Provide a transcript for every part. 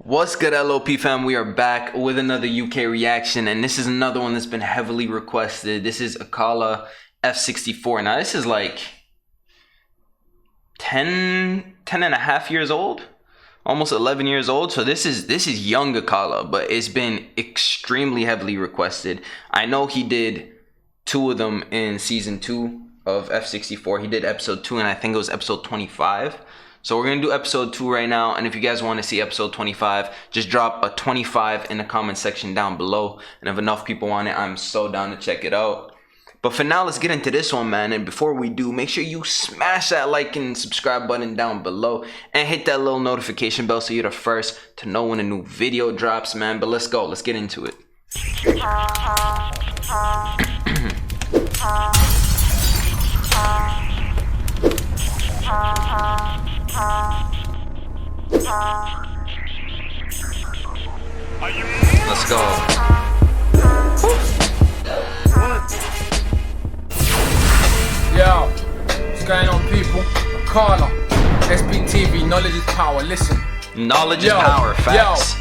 What's good, LOP fam? We are back with another UK reaction, and this is another one that's been heavily requested. This is Akala F64. Now this is like 10 and a half years old, almost 11 years old. So this is young Akala, but it's been extremely heavily requested. I know he did 2 of them in season 2 of F64. He did episode 2, and I think it was episode 25. So we're gonna do episode 2 right now, and if you guys want to see episode 25, just drop a 25 in the comment section down below, and if enough people want it, I'm so down to check it out. But for now, let's get into this one, man. And before we do, make sure you smash that like and subscribe button down below and hit that little notification bell so you're the first to know when a new video drops, man. But let's go, let's get into it. Let's go. Yo, what's going on, people? Akala, SBTV, knowledge is power. Listen. Knowledge is power, facts.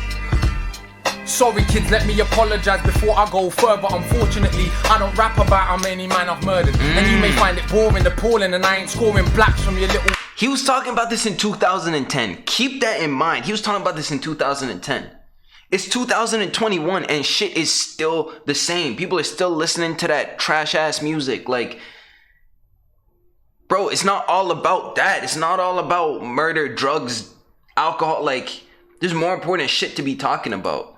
Sorry kids, let me apologize before I go further. Unfortunately, I don't rap about how many man I've murdered. And you may find it boring, appalling, and I ain't scoring blacks from your little... He was talking about this in 2010. Keep that in mind. He was talking about this in 2010. It's 2021 and shit is still the same. People are still listening to that trash ass music. Like, bro, it's not all about that. It's not all about murder, drugs, alcohol. Like, there's more important shit to be talking about.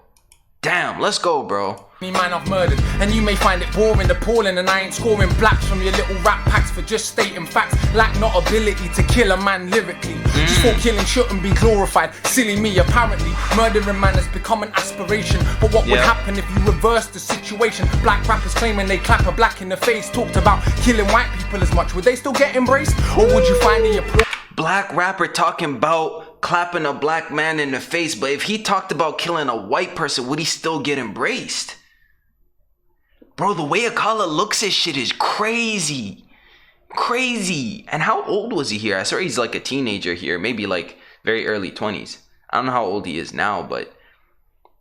Damn, let's go, bro. Man I've murdered, and you may find it boring, appalling, and I ain't scoring blacks from your little rap packs for just stating facts. Lack not ability to kill a man lyrically. Just for killing shouldn't be glorified. Silly me, apparently. Murdering man has become an aspiration. But what would happen if you reverse the situation? Black rappers claiming they clap a black in the face talked about killing white people as much. Would they still get embraced? Or would you find the applause? Black rapper talking about clapping a black man in the face, but if he talked about killing a white person, would he still get embraced? Bro, the way Akala looks at shit is crazy. Crazy. And how old was he here? I swear he's like a teenager here, maybe like very early 20s. I don't know how old he is now, but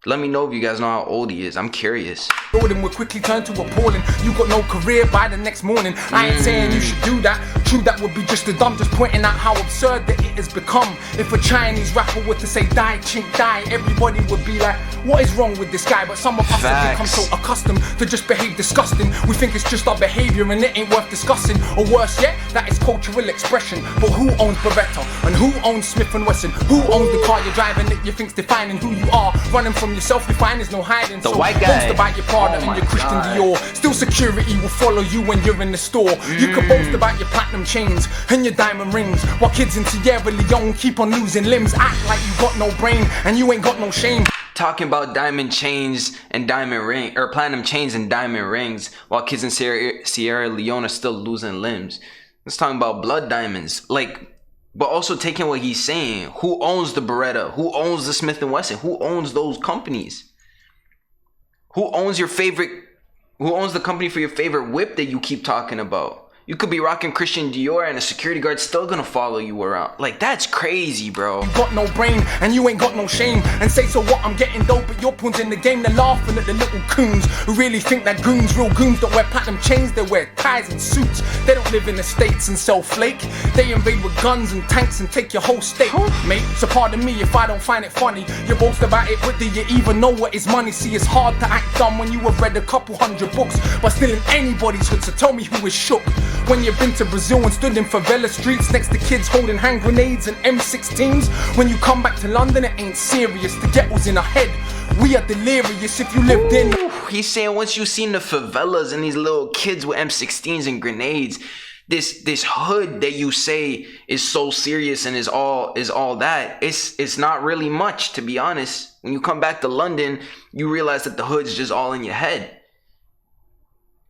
let me know if you guys know how old he is. I'm curious. Would quickly turn to appalling. You got no career by the next morning. I ain't saying you should do that. True, that would be just a dumb. Just pointing out how absurd that it has become. If a Chinese rapper were to say die, chink, die, everybody would be like, what is wrong with this guy? But some of us have become so accustomed to just behave disgusting. We think it's just our behavior and it ain't worth discussing. Or worse yet, that is cultural expression. But who owns Beretta? And who owns Smith & Wesson? Who owns the car you're driving that you think's defining who you are? Running from yourself, you find there's no hiding. The white guy. Boast about your Prada and your Christian Dior. Still security will follow you when you're in the store. You can boast about your platinum chains and your diamond rings, while kids in Sierra Leone keep on losing limbs. Act like you got no brain and you ain't got no shame. Talking about diamond chains and diamond ring, or platinum chains and diamond rings, while kids in Sierra Leone are still losing limbs. Let's talk about blood diamonds. Like, but also taking what he's saying. Who owns the Beretta? Who owns the Smith & Wesson? Who owns those companies? Who owns your favorite? Who owns the company for your favorite whip that you keep talking about? You could be rocking Christian Dior and a security guard's still gonna follow you around. Like, that's crazy, bro. You got no brain and you ain't got no shame. And say, so what, I'm getting dope, but your pawns in the game. They're laughing at the little coons who really think that goons, real goons, don't wear platinum chains. They wear ties and suits. They don't live in the States and sell flake. They invade with guns and tanks and take your whole state, mate. So pardon me if I don't find it funny. You boast about it, but do you even know what is money? See, it's hard to act dumb when you have read a couple hundred books, but still in anybody's hood. So tell me who is shook when you've been to Brazil and stood in favela streets next to kids holding hand grenades and M16s. When you come back to London, it ain't serious. The ghetto's in our head. We are delirious if you lived in. He's saying once you've seen the favelas and these little kids with M16s and grenades, this hood that you say is so serious and is all that, it's not really much, to be honest. When you come back to London, you realize that the hood's just all in your head.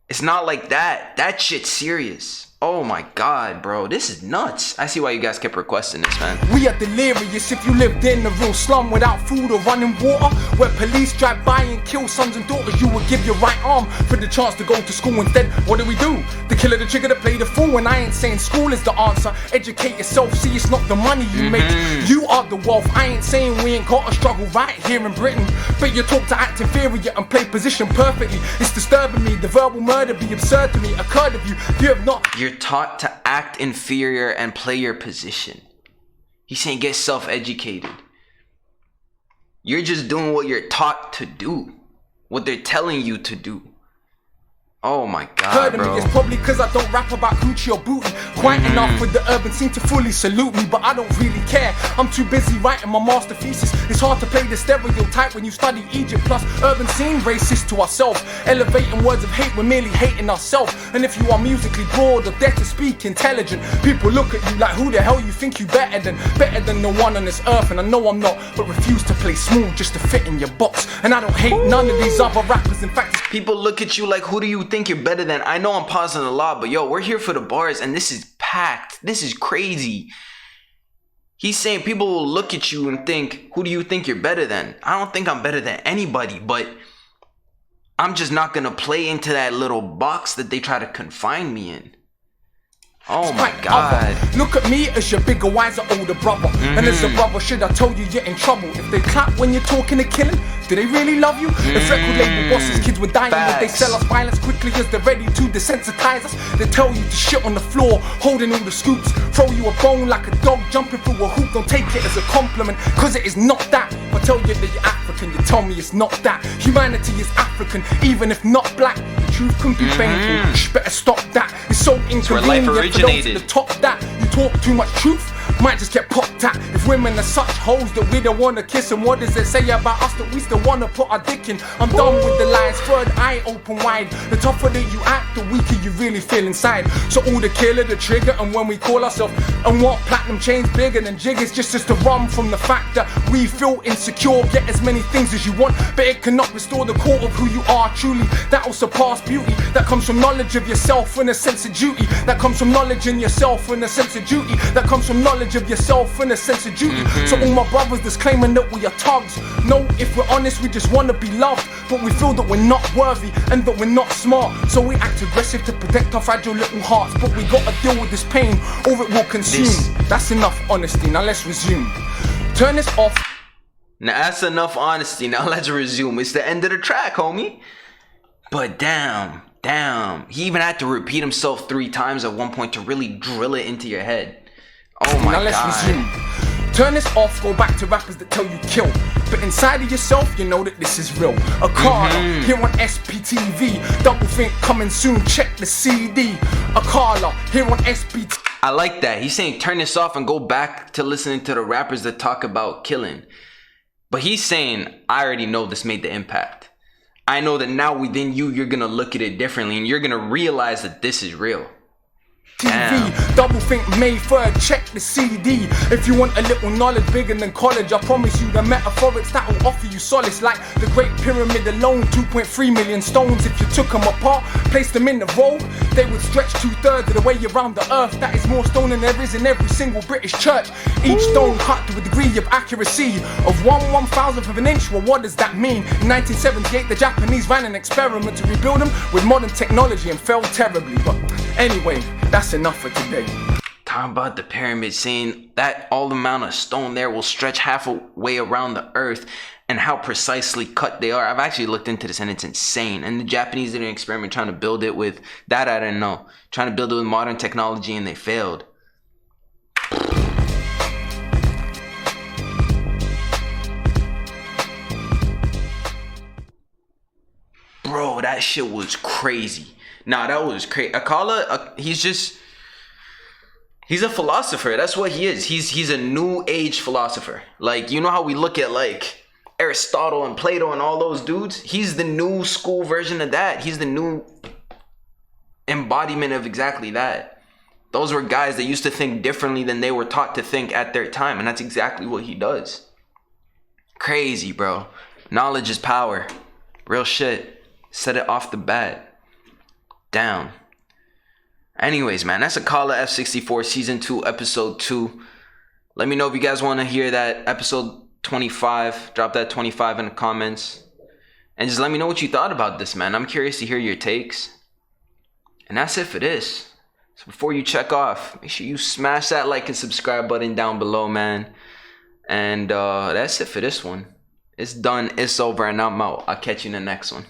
It's not like that. That shit's serious. Oh my god, bro, this is nuts. I see why you guys kept requesting this, man. We are delirious if you lived in a real slum without food or running water, where police drive by and kill sons and daughters. You would give your right arm for the chance to go to school. Instead, what do? The killer, the trigger, to play the fool. And I ain't saying school is the answer. Educate yourself, see it's not the money you make, you are the wealth. I ain't saying we ain't got a struggle right here in Britain, but you're taught to act inferior and play position perfectly. It's disturbing me, the verbal murder be absurd to me. Occurred of you, you have not. You're taught to act inferior and play your position. He's saying get self-educated. You're just doing what you're taught to do, what they're telling you to do. Oh my god, bro. It's probably cause I don't rap about Gucci or booty quite enough for the urban scene to fully salute me, but I don't really care. I'm too busy writing my master thesis. It's hard to play the stereotype when you study Egypt. Plus urban scene racist to ourselves, elevating words of hate, we're merely hating ourselves. And if you are musically broad or dare to speak intelligent, people look at you like who the hell you think you better than the one on this earth. And I know I'm not, but refuse to play small just to fit in your box. And I don't hate none of these other rappers. In fact, people look at you like who do you think you're better than? I know I'm pausing a lot, but yo, we're here for the bars and this is packed. This is crazy. He's saying people will look at you and think, who do you think you're better than? I don't think I'm better than anybody, but I'm just not gonna play into that little box that they try to confine me in. Oh my god. Look at me as your bigger, wiser, older brother. And as a brother, should I tell you you're in trouble? If they clap when you're talking to killing, do they really love you? If record label bosses, kids were dying, would they sell us violence quickly as they're ready to desensitize us? They tell you to shit on the floor, holding all the scoops, throw you a bone like a dog jumping through a hoop. Don't take it as a compliment, cause it is not that. I tell you that you're African, you tell me it's not that. Humanity is African, even if not black. The truth can be painful, shh, better stop that. It's so inconvenient for those at the top that you talk too much truth, might just get popped at. If women are such hoes that we don't wanna kiss them, what does it say about us that we still wanna put our dick in? I'm done with the lies, third eye open wide. The tougher that you act, the weaker you really feel inside. So all the killer, the trigger, and when we call ourselves and want platinum chains bigger than jig, it's just to run from the fact that we feel insecure. Get as many things as you want, but it cannot restore the core of who you are truly. That will surpass beauty, that comes from knowledge of yourself and a sense of duty. That comes from knowledge in yourself and a sense of duty. That comes from knowledge of yourself and a sense of duty. So all my brothers that's claiming that we are thugs, no, if we're honest, we just wanna be loved, but we feel that we're not worthy and that we're not smart. So we act aggressive to protect our fragile little hearts, but we gotta deal with this pain or it will consume. That's enough honesty, now let's resume. Turn this off. Now that's enough honesty, now let's resume. It's the end of the track, homie. But damn, he even had to repeat himself 3 times at one point to really drill it into your head. Oh my god. Now let's resume. Turn this off, go back to rappers that tell you kill, but inside of yourself you know that this is real. Akala, here on SBTV, double think coming soon, check the CD. Akala, here on SBTV. I like that. He's saying turn this off and go back to listening to the rappers that talk about killing. But he's saying, I already know this made the impact. I know that now within you, you're gonna look at it differently and you're gonna realize that this is real. TV, double think May 3rd, check the CD. If you want a little knowledge bigger than college, I promise you the metaphorics that will offer you solace. Like the Great Pyramid alone, 2.3 million stones. If you took them apart, placed them in the row, they would stretch 2/3 of the way around the earth. That is more stone than there is in every single British church. Each stone cut to a degree of accuracy of 1/1000th of an inch. Well, what does that mean? In 1978, the Japanese ran an experiment to rebuild them with modern technology and failed terribly. But anyway, that's enough for today. Talking about the pyramid, saying that all amount of stone there will stretch halfway around the earth and how precisely cut they are. I've actually looked into this and it's insane. And the Japanese did an experiment trying to build it with that. I didn't know. Trying to build it with modern technology and they failed. Bro, that shit was crazy. Nah, that was crazy. Akala, he's a philosopher. That's what he is. He's a new age philosopher. Like, you know how we look at like Aristotle and Plato and all those dudes? He's the new school version of that. He's the new embodiment of exactly that. Those were guys that used to think differently than they were taught to think at their time. And that's exactly what he does. Crazy, bro. Knowledge is power. Real shit. Said it off the bat. Down. Anyways, man, that's Akala F64 Season 2, Episode 2. Let me know if you guys want to hear that Episode 25. Drop that 25 in the comments. And just let me know what you thought about this, man. I'm curious to hear your takes. And that's it for this. So before you check off, make sure you smash that like and subscribe button down below, man. And that's it for this one. It's done, it's over, and I'm out. I'll catch you in the next one.